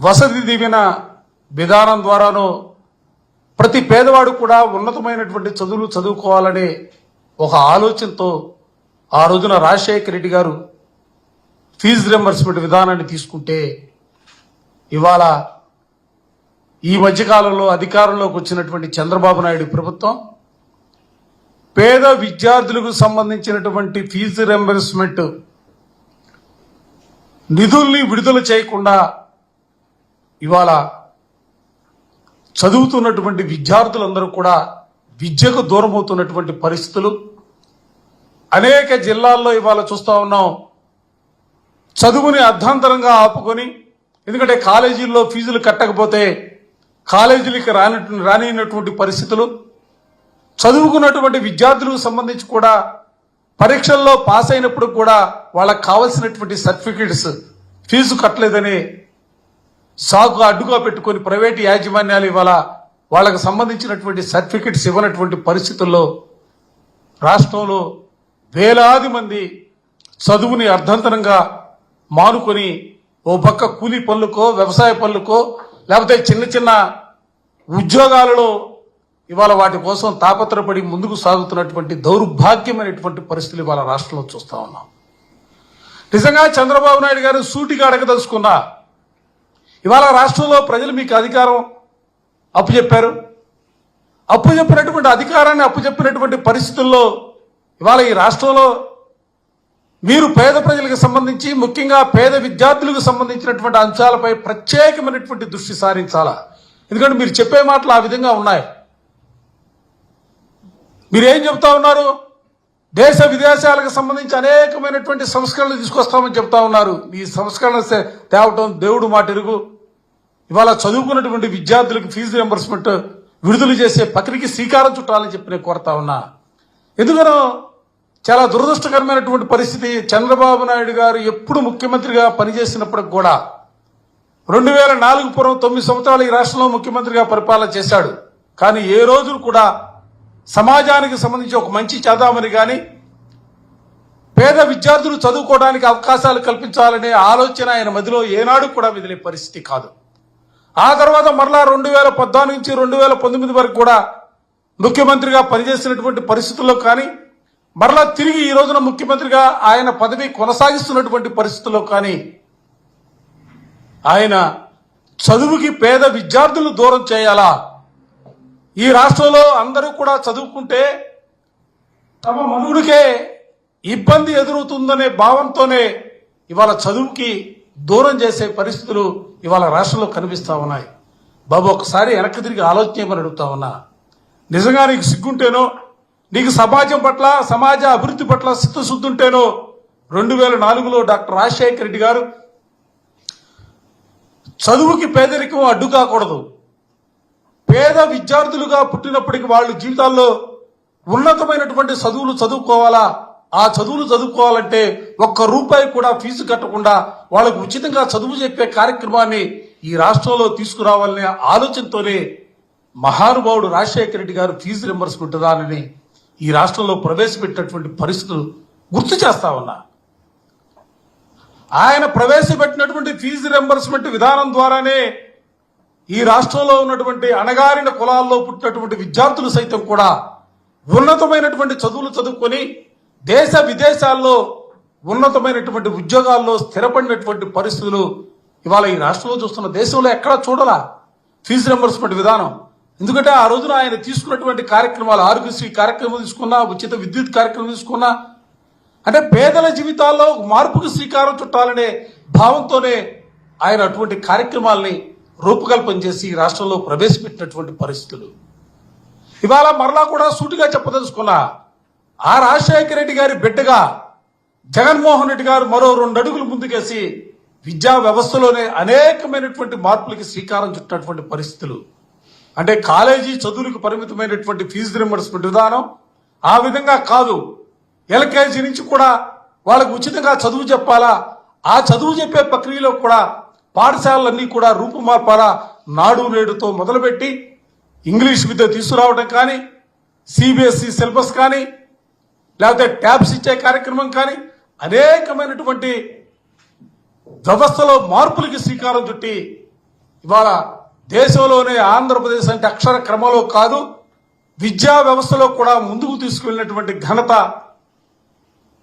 వసతి దీవెన విధానం ద్వారానో ప్రతి పేదవాడు కూడా ఉన్నతమైనటువంటి చదువులు చదువుకోవాలనే ఒక ఆలోచనతో ఆ రోజున రాజశేఖర రెడ్డి గారు ఫీజు రియంబర్స్మెంట్ విధానాన్ని తీసుకుంటే ఇవాళ ఈ మధ్యకాలంలో అధికారంలోకి వచ్చినటువంటి చంద్రబాబు నాయుడు ప్రభుత్వం పేద విద్యార్థులకు సంబంధించినటువంటి ఫీజు రియంబర్స్మెంట్ నిధుల్ని విడుదల చేయకుండా ఇవాళ చదువుతున్నటువంటి విద్యార్థులందరూ కూడా విద్యకు దూరం అవుతున్నటువంటి పరిస్థితులు అనేక జిల్లాల్లో ఇవాళ చూస్తూ ఉన్నాం. చదువుని అర్ధాంతరంగా ఆపుకొని, ఎందుకంటే కాలేజీల్లో ఫీజులు కట్టకపోతే కాలేజీలకి రానినటువంటి పరిస్థితులు, చదువుకున్నటువంటి విద్యార్థులకు సంబంధించి కూడా పరీక్షల్లో పాస్ అయినప్పుడు కూడా వాళ్ళకు కావలసినటువంటి సర్టిఫికెట్స్ ఫీజు కట్టలేదని సాగు అడ్డుగా పెట్టుకొని ప్రైవేటు యాజమాన్యాలు ఇవాళ వాళ్ళకు సంబంధించినటువంటి సర్టిఫికెట్స్ ఇవ్వనటువంటి పరిస్థితుల్లో రాష్ట్రంలో వేలాది మంది చదువుని అర్ధంతరంగా మానుకొని ఓ పక్క కూలీ పనులకో వ్యవసాయ పనులకో లేకపోతే చిన్న చిన్న ఉద్యోగాలలో ఇవాళ వాటి కోసం తాపత్రపడి ముందుకు సాగుతున్నటువంటి దౌర్భాగ్యమైనటువంటి పరిస్థితులు ఇవాళ రాష్ట్రంలో చూస్తా ఉన్నాం. నిజంగా చంద్రబాబు నాయుడు గారు సూటిగా అడగదలుచుకున్నా, ఇవాళ రాష్ట్రంలో ప్రజలు మీకు అధికారం అప్పుచెప్పారు, అప్పుచెప్పినటువంటి అధికారాన్ని అప్పుచెప్పినటువంటి పరిస్థితుల్లో ఇవాళ ఈ రాష్ట్రంలో మీరు పేద ప్రజలకు సంబంధించి ముఖ్యంగా పేద విద్యార్థులకు సంబంధించినటువంటి అంశాలపై ప్రత్యేకమైనటువంటి దృష్టి సారించాలా. ఎందుకంటే మీరు చెప్పే మాటలు ఆ విధంగా ఉన్నాయి. మీరేం చెప్తా ఉన్నారు? దేశ విదేశాలకు సంబంధించి అనేకమైనటువంటి సంస్కరణలు తీసుకొస్తామని చెప్తా ఉన్నారు. ఈ సంస్కరణ తేవటం దేవుడు మాట ఎరుగు. ఇవాళ చదువుకున్నటువంటి విద్యార్థులకు ఫీజు రియంబర్స్మెంట్ విడుదల చేసే ప్రక్రియకి శ్రీకారం చుట్టాలని చెప్పి నేను కోరుతా ఉన్నా. ఎందుకనో చాలా దురదృష్టకరమైనటువంటి పరిస్థితి. చంద్రబాబు నాయుడు గారు ఎప్పుడు ముఖ్యమంత్రిగా పనిచేసినప్పటికి కూడా 2004 పూర్వం 9 సంవత్సరాలు ఈ రాష్ట్రంలో ముఖ్యమంత్రిగా పరిపాలన చేశాడు. కానీ ఏ రోజు కూడా సమాజానికి సంబంధించి ఒక మంచి చేద్దామని కానీ పేద విద్యార్థులు చదువుకోవడానికి అవకాశాలు కల్పించాలనే ఆలోచన ఆయన మధ్యలో ఏనాడు కూడా మెదిలే పరిస్థితి కాదు. ఆ తర్వాత మరలా 2014 నుంచి 2019 వరకు కూడా ముఖ్యమంత్రిగా పనిచేసినటువంటి పరిస్థితుల్లో కానీ మరలా తిరిగి ఈ రోజున ముఖ్యమంత్రిగా ఆయన పదవి కొనసాగిస్తున్నటువంటి పరిస్థితుల్లో కానీ ఆయన చదువుకి పేద విద్యార్థులను దూరం చేయాలా, ఈ రాష్ట్రంలో అందరూ కూడా చదువుకుంటే తమ మనుగుడికే ఇబ్బంది ఎదురవుతుందనే భావంతోనే ఇవాళ చదువుకి దూరం చేసే పరిస్థితులు ఇవాళ రాష్ట్రంలో కనిపిస్తా ఉన్నాయి. బాబు ఒకసారి వెనక్కి తిరిగి ఆలోచించమని అడుగుతా ఉన్నా. నిజంగా నీకు సిగ్గుంటేనో, నీకు సమాజం పట్ల సమాజ అభివృద్ధి పట్ల చిత్తశుద్ధి ఉంటేనో 2004లో డాక్టర్ రాజశేఖర రెడ్డి గారు చదువుకి పేదరికం అడ్డు కాకూడదు, పేద విద్యార్థులుగా పుట్టినప్పటికీ వాళ్ళు జీవితాల్లో ఉన్నతమైనటువంటి చదువులు చదువుకోవాలా, ఆ చదువులు చదువుకోవాలంటే ఒక్క రూపాయి కూడా ఫీజు కట్టకుండా వాళ్ళకు ఉచితంగా చదువు చెప్పే కార్యక్రమాన్ని ఈ రాష్ట్రంలో తీసుకురావాలనే ఆలోచనతోనే మహానుభావుడు రాజశేఖర రెడ్డి గారు ఫీజు రియంబర్స్మెంట్ విధానాన్ని ఈ రాష్ట్రంలో ప్రవేశపెట్టినటువంటి పరిస్థితులు గుర్తు చేస్తా ఉన్నా. ఆయన ప్రవేశపెట్టినటువంటి ఫీజు రియంబర్స్మెంట్ విధానం ద్వారానే ఈ రాష్ట్రంలో ఉన్నటువంటి అణగారిన కులాల్లో పుట్టినటువంటి విద్యార్థులు సైతం కూడా ఉన్నతమైనటువంటి చదువులు చదువుకొని దేశ విదేశాల్లో ఉన్నతమైనటువంటి ఉద్యోగాల్లో స్థిరపడినటువంటి పరిస్థితులు ఇవాళ ఈ రాష్ట్రంలో చూస్తున్న. దేశంలో ఎక్కడా చూడాలా ఫీజు రియంబర్స్మెంట్ విధానం. ఎందుకంటే ఆ రోజున ఆయన తీసుకున్నటువంటి కార్యక్రమాలు, ఆరోగ్యశ్రీ కార్యక్రమం తీసుకున్నా, ఉచిత విద్యుత్ కార్యక్రమం తీసుకున్నా, అంటే పేదల జీవితాల్లో మార్పుకు శ్రీకారం చుట్టాలనే భావంతోనే ఆయన అటువంటి కార్యక్రమాలని రూపకల్పన చేసి ఈ రాష్ట్రంలో ప్రవేశపెట్టినటువంటి పరిస్థితులు. ఇవాళ మరలా కూడా సూటిగా చెప్పదలుచుకున్నా, ఆ రాజశేఖర రెడ్డి గారి బిడ్డగా జగన్మోహన్ రెడ్డి గారు మరో 2 అడుగులు ముందుకేసి విద్యా వ్యవస్థలోనే అనేకమైనటువంటి మార్పులకి శ్రీకారం చుట్టినటువంటి పరిస్థితులు. అంటే కాలేజీ చదువులకు పరిమితమైనటువంటి ఫీజు రియంబర్స్మెంట్ విధానం ఆ విధంగా కాదు. ఎల్కేజీ నుంచి కూడా వాళ్ళకు ఉచితంగా చదువు చెప్పాలా, ఆ చదువు చెప్పే ప్రక్రియలో కూడా పాఠశాలలన్నీ కూడా రూపుమార్పాలా. నాడు నేడుతో మొదలుపెట్టి ఇంగ్లీష్ విద్య తీసుకురావడం కానీ, సిబిఎస్ఈ సిలబస్ కానీ, లేకపోతే ట్యాబ్స్ ఇచ్చే కార్యక్రమం కానీ అనేకమైనటువంటి వ్యవస్థలో మార్పులకి శ్రీకారం చుట్టి ఇవాళ దేశంలోనే ఆంధ్రప్రదేశ్ అంటే అక్షర క్రమంలో కాదు, విద్యా వ్యవస్థలో కూడా ముందుకు తీసుకువెళ్ళినటువంటి ఘనత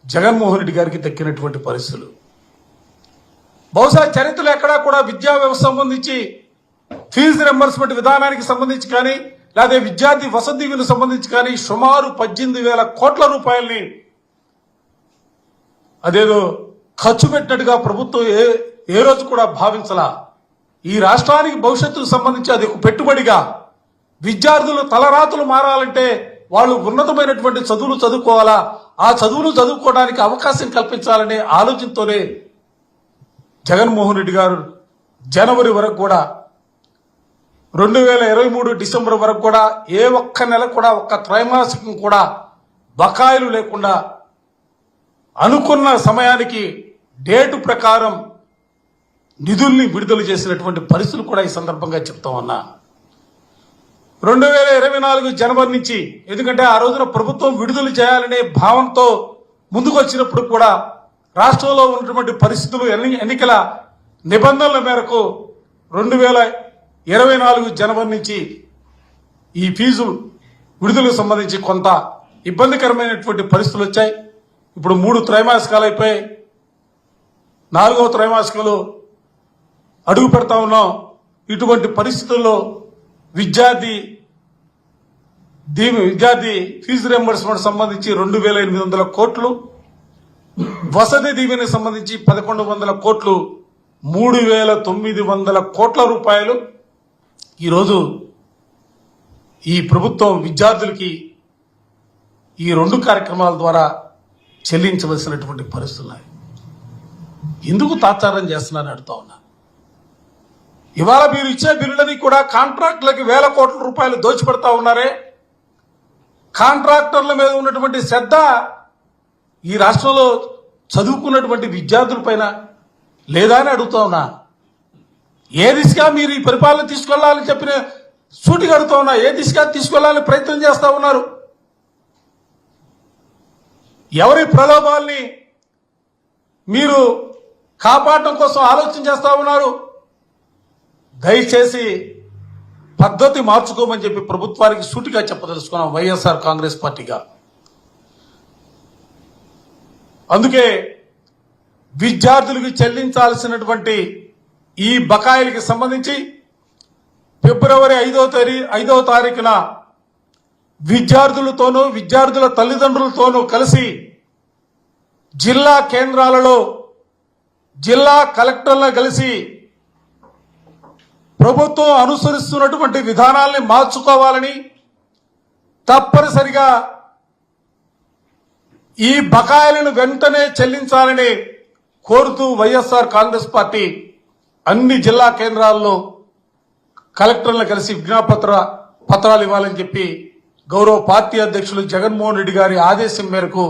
జగన్మోహన్ రెడ్డి గారికి దక్కినటువంటి పరిస్థితులు. బహుశా చరిత్రలో ఎక్కడా కూడా విద్యా వ్యవస్థ సంబంధించి ఫీజు రింబర్స్మెంట్ విధానానికి సంబంధించి కానీ, లేదా విద్యార్థి వసతి దీవెనకు సంబంధించి కానీ సుమారు 18,000 కోట్ల రూపాయలని అదేదో ఖర్చు పెట్టినట్టుగా ప్రభుత్వం ఏ రోజు కూడా భావించలా. ఈ రాష్ట్రానికి భవిష్యత్తుకు సంబంధించి అది ఒక పెట్టుబడిగా, విద్యార్థులు తలరాతులు మారాలంటే వాళ్ళు ఉన్నతమైనటువంటి చదువులు చదువుకోవాలా, ఆ చదువులు చదువుకోవడానికి అవకాశం కల్పించాలనే ఆలోచనతోనే జగన్మోహన్ రెడ్డి గారు జనవరి వరకు కూడా 2023 డిసెంబర్ వరకు కూడా ఏ ఒక్క నెల కూడా ఒక్క త్రైమాసికం కూడా బకాయిలు లేకుండా అనుకున్న సమయానికి డేటు ప్రకారం నిధుల్ని విడుదల చేసినటువంటి పరిస్థితులు కూడా ఈ సందర్భంగా చెప్తా ఉన్నా. 2024 జనవరి నుంచి, ఎందుకంటే ఆ రోజున ప్రభుత్వం విడుదల చేయాలనే భావంతో ముందుకు వచ్చినప్పుడు కూడా రాష్ట్రంలో ఉన్నటువంటి పరిస్థితులు ఎన్నికల నిబంధనల మేరకు 2024 జనవరి నుంచి ఈ ఫీజు విడుదలకు సంబంధించి కొంత ఇబ్బందికరమైనటువంటి పరిస్థితులు వచ్చాయి. ఇప్పుడు 3 త్రైమాసికాలు అయిపోయి 4వ త్రైమాసికంలో అడుగు పెడతా ఉన్నాం. ఇటువంటి పరిస్థితుల్లో విద్యార్థి ఫీజు రింబర్స్మెంట్ సంబంధించి 2,800 కోట్లు, వసతి దీవెనకు సంబంధించి 1,100 కోట్లు, 3,900 కోట్ల రూపాయలు ఈరోజు ఈ ప్రభుత్వం విద్యార్థులకి ఈ 2 కార్యక్రమాల ద్వారా చెల్లించవలసినటువంటి పరిస్థితులు. ఎందుకు తాత్సారం చేస్తున్నారని అడుగుతా ఉన్నా. ఇవాళ మీరు ఇచ్చే బిల్లులని కూడా కాంట్రాక్టులకి 1,000 కోట్ల రూపాయలు దోచిపెడతా ఉన్నారే. కాంట్రాక్టర్ల మీద ఉన్నటువంటి శ్రద్ధ ఈ రాష్ట్రంలో చదువుకున్నటువంటి విద్యార్థుల పైన లేదా అని అడుగుతా ఉన్నా. ఏ దిశగా మీరు ఈ పరిపాలన తీసుకెళ్లాలని చెప్పిన సూటిగా అడుగుతా ఉన్నా. ఏ దిశగా తీసుకెళ్లాలని ప్రయత్నం చేస్తా ఉన్నారు? ఎవరి ప్రలోభాల్ని మీరు కాపాడటం కోసం ఆలోచన చేస్తా ఉన్నారు? దయచేసి పద్ధతి మార్చుకోమని చెప్పి ప్రభుత్వానికి సూటిగా చెప్పదలుచుకున్నాం వైఎస్ఆర్ కాంగ్రెస్ పార్టీగా. అందుకే విద్యార్థులకు చెల్లించాల్సినటువంటి ఈ బకాయిలకి సంబంధించి ఫిబ్రవరి 5వ తారీఖున విద్యార్థులతోనూ విద్యార్థుల తల్లిదండ్రులతోనూ కలిసి జిల్లా కేంద్రాలలో జిల్లా కలెక్టర్లు కలిసి ప్రభుత్వం అనుసరిస్తున్నటువంటి విధానాల్ని మార్చుకోవాలని, తప్పనిసరిగా ఈ బకాయిలను వెంటనే చెల్లించాలని కోరుతూ వైఎస్ఆర్ కాంగ్రెస్ పార్టీ అన్ని జిల్లా కేంద్రాల్లో కలెక్టర్లను కలిసి పత్రాలు ఇవ్వాలని చెప్పి గౌరవ పార్టీ అధ్యక్షులు జగన్మోహన్ రెడ్డి గారి ఆదేశం మేరకు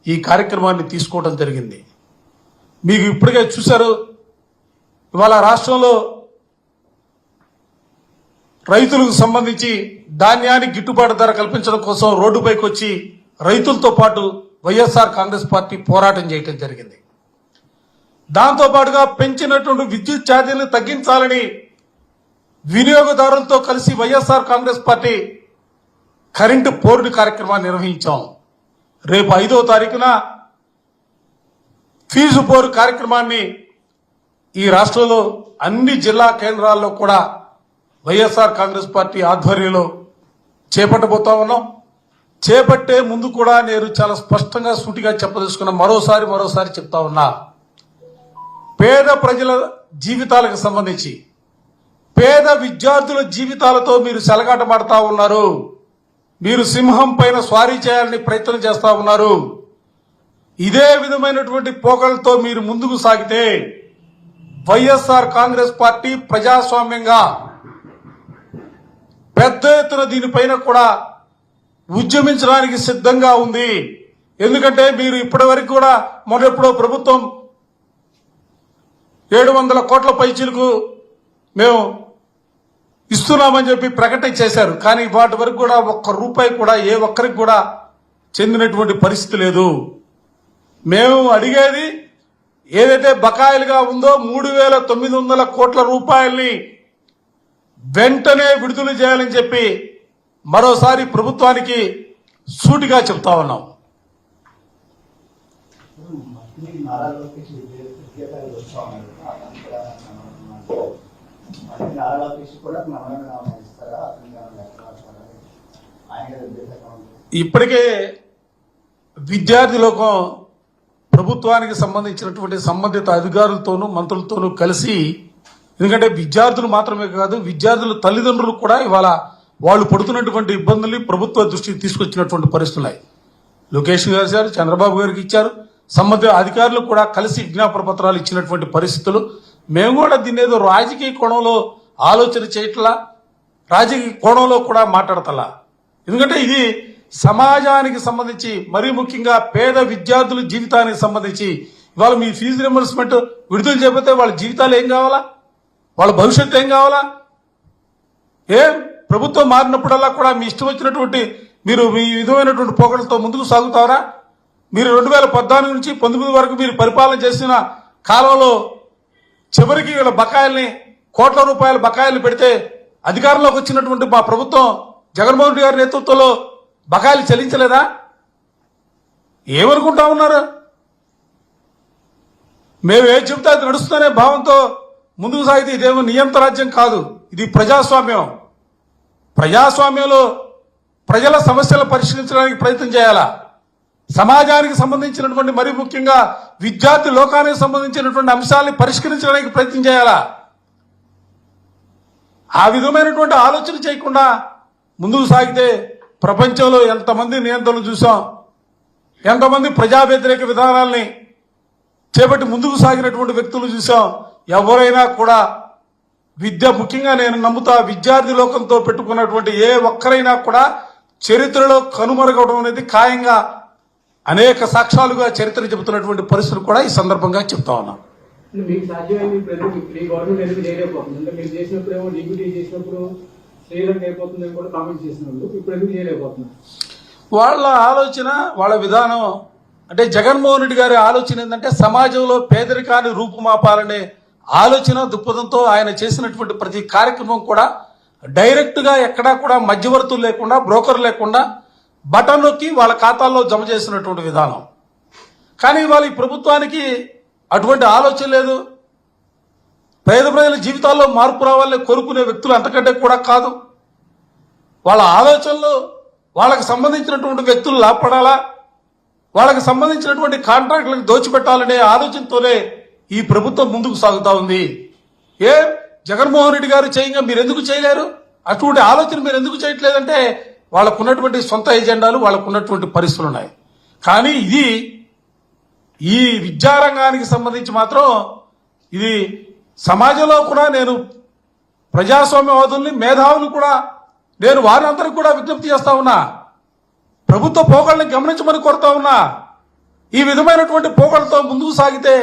ఈ కార్యక్రమాన్ని తీసుకోవడం జరిగింది. మీకు ఇప్పటికే చూశారు, ఇవాళ రాష్ట్రంలో రైతులకు సంబంధించి ధాన్యానికి గిట్టుబాటు ధర కల్పించడం కోసం రోడ్డుపైకి వచ్చి రైతులతో పాటు వైఎస్ఆర్ కాంగ్రెస్ పార్టీ పోరాటం చేయడం జరిగింది. దాంతో పాటుగా పెంచినటువంటి విద్యుత్ ఛార్జీలను తగ్గించాలని వినియోగదారులతో కలిసి YSR Congress party current Ford కార్యక్రమాన్ని నిర్వహించాం. రేపు 5వ తారీఖున ఫీజు పోరు కార్యక్రమాన్ని ఈ రాష్ట్రంలో అన్ని జిల్లా కేంద్రాల్లో కూడా వైఎస్ఆర్ కాంగ్రెస్ పార్టీ ఆధ్వర్యంలో చేపట్టబోతా ఉన్నాం. చేపట్టే ముందు కూడా నేను చాలా స్పష్టంగా సూటిగా చెప్పదలుచుకున్నా. మరోసారి చెప్తా ఉన్నా. పేద ప్రజల జీవితాలకు సంబంధించి, పేద విద్యార్థుల జీవితాలతో మీరు సెలగాటమాడుతా ఉన్నారు. మీరు సింహం పైన స్వారీ చేయాలని ప్రయత్నం చేస్తా ఉన్నారు. ఇదే విధమైనటువంటి పోకలతో మీరు ముందుకు సాగితే వైఎస్ఆర్ కాంగ్రెస్ పార్టీ ప్రజాస్వామ్యంగా పెద్ద ఎత్తున దీనిపైన కూడా ఉద్యమించడానికి సిద్ధంగా ఉంది. ఎందుకంటే మీరు ఇప్పటి వరకు కూడా మొదలెప్పుడో ప్రభుత్వం 700 కోట్ల పైచీలకు మేము ఇస్తున్నామని చెప్పి ప్రకటన చేశారు. కానీ వాటి వరకు కూడా ₹1 కూడా ఏ ఒక్కరికి కూడా చెందినటువంటి పరిస్థితి లేదు. మేము అడిగేది ఏదైతే బకాయిలుగా ఉందో 3,900 కోట్ల రూపాయల్ని వెంటనే విడుదల చేయాలని చెప్పి మరోసారి ప్రభుత్వానికి సూటిగా చెప్తా ఉన్నాం. ఇప్పటికే విద్యార్థి లోకం ప్రభుత్వానికి సంబంధించినటువంటి సంబంధిత అధికారులతోనూ మంత్రులతోనూ కలిసి, ఎందుకంటే విద్యార్థులు మాత్రమే కాదు విద్యార్థుల తల్లిదండ్రులు కూడా ఇవాళ వాళ్ళు పడుతున్నటువంటి ఇబ్బందుల్ని ప్రభుత్వ దృష్టికి తీసుకొచ్చినటువంటి పరిస్థితులు. లోకేష్ గారు ఇచ్చారు, చంద్రబాబు గారికి ఇచ్చారు, సంబంధిత అధికారులు కూడా కలిసి విజ్ఞాపన పత్రాలు ఇచ్చినటువంటి పరిస్థితులు. మేము కూడా దీన్ని ఏదో రాజకీయ కోణంలో ఆలోచన చేయట్లా, రాజకీయ కోణంలో కూడా మాట్లాడతలా. ఎందుకంటే ఇది సమాజానికి సంబంధించి, మరీ ముఖ్యంగా పేద విద్యార్థుల జీవితానికి సంబంధించి ఇవాళ మీ ఫీజు రింబర్స్మెంట్ విడుదల చేయకపోతే వాళ్ళ జీవితాలు ఏం కావాలా, వాళ్ళ భవిష్యత్తు ఏం కావాలా? ప్రభుత్వం మారినప్పుడల్లా కూడా మీ ఇష్టం వచ్చినటువంటి మీరు మీ విధమైనటువంటి పోకడలతో ముందుకు సాగుతారా? మీరు 2014 నుంచి 19 వరకు మీరు పరిపాలన చేసిన కాలంలో చివరికి వీళ్ళ బకాయిల్ని కోట్ల రూపాయల బకాయిలు పెడితే అధికారంలోకి వచ్చినటువంటి మా ప్రభుత్వం జగన్మోహన్ రెడ్డి గారి నేతృత్వంలో బకాయిలు చెల్లించలేదా? ఏమనుకుంటా ఉన్నారు? మేము ఏం చెబితే అది నడుస్తూనే భావంతో ముందుకు సాగితే ఇదేమో నియంత రాజ్యం కాదు, ఇది ప్రజాస్వామ్యం. ప్రజాస్వామ్యంలో ప్రజల సమస్యలు పరిష్కరించడానికి ప్రయత్నం చేయాలా, సమాజానికి సంబంధించినటువంటి మరీ ముఖ్యంగా విద్యార్థి లోకానికి సంబంధించినటువంటి అంశాలని పరిష్కరించడానికి ప్రయత్నం చేయాలా. ఆ విధమైనటువంటి ఆలోచన చేయకుండా ముందుకు సాగితే ప్రపంచంలో ఎంతమంది నియంత్రణలు చూసాం, ఎంతమంది ప్రజా వ్యతిరేక విధానాల్ని చేపట్టి ముందుకు సాగినటువంటి వ్యక్తులు చూసాం. ఎవరైనా కూడా విద్య, ముఖ్యంగా నేను నమ్ముతా విద్యార్థి లోకంతో పెట్టుకున్నటువంటి ఏ ఒక్కరైనా కూడా చరిత్రలో కనుమరుగవడం అనేది ఖాయంగా అనేక సాక్ష్యాలుగా చరిత్ర చెబుతున్నటువంటి పరిస్థితులు కూడా ఈ సందర్భంగా చెప్తా ఉన్నాం. మీకు సాధ్యమైంది గవర్నమెంట్ ఎందుకు చేయలేకపోతుంది? అంటే మీరు చేసినప్పుడు ఏమో డిప్యూటీ చేసినప్పుడు శ్రీలంక అయిపోతుందని కూడా కామెంట్ చేసినప్పుడు ఇప్పుడు ఎందుకు చేయలేకపోతున్నారు? వాళ్ళ ఆలోచన, వాళ్ళ విధానం అంటే జగన్మోహన్ రెడ్డి గారి ఆలోచన ఏంటంటే సమాజంలో పేదరికాన్ని రూపుమాపాలనే ఆలోచన దృక్పథంతో ఆయన చేసినటువంటి ప్రతి కార్యక్రమం కూడా డైరెక్ట్ గా ఎక్కడా కూడా మధ్యవర్తులు లేకుండా, బ్రోకర్ లేకుండా బటన్ నొక్కి వాళ్ళ ఖాతాల్లో జమ చేసినటువంటి విధానం. కానీ వాళ్ళ ఈ ప్రభుత్వానికి అటువంటి ఆలోచన లేదు. పేద ప్రజల జీవితాల్లో మార్పు రావాలని కోరుకునే వ్యక్తులు అంతకంటే కూడా కాదు. వాళ్ళ ఆలోచనలు వాళ్ళకి సంబంధించినటువంటి వ్యక్తులు లాభపడాలా, వాళ్ళకి సంబంధించినటువంటి కాంట్రాక్టులకు దోచిపెట్టాలనే ఆలోచనతోనే ఈ ప్రభుత్వం ముందుకు సాగుతా ఉంది. జగన్మోహన్ రెడ్డి గారు చేయంగా మీరు ఎందుకు చేయలేరు? అటువంటి ఆలోచన మీరు ఎందుకు చేయట్లేదంటే వాళ్ళకున్నటువంటి సొంత ఎజెండాలు, వాళ్ళకున్నటువంటి పరిస్థితులు ఉన్నాయి. కానీ ఇది ఈ విద్యారంగానికి సంబంధించి మాత్రం ఇది సమాజంలో కూడా నేను ప్రజాస్వామ్యవాదుల్ని, మేధావులు కూడా నేను వారందరికీ కూడా విజ్ఞప్తి చేస్తా ఉన్నా, ప్రభుత్వ పోకళ్ళని గమనించమని కోరుతా ఉన్నా. ఈ విధమైనటువంటి పోకళ్ళతో ముందుకు సాగితే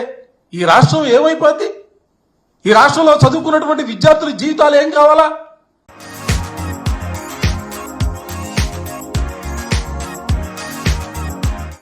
ఈ రాష్ట్రం ఏమైపోద్ది? ఈ రాష్ట్రంలో చదువుకున్నటువంటి విద్యార్థుల జీవితాలు ఏం కావాలా?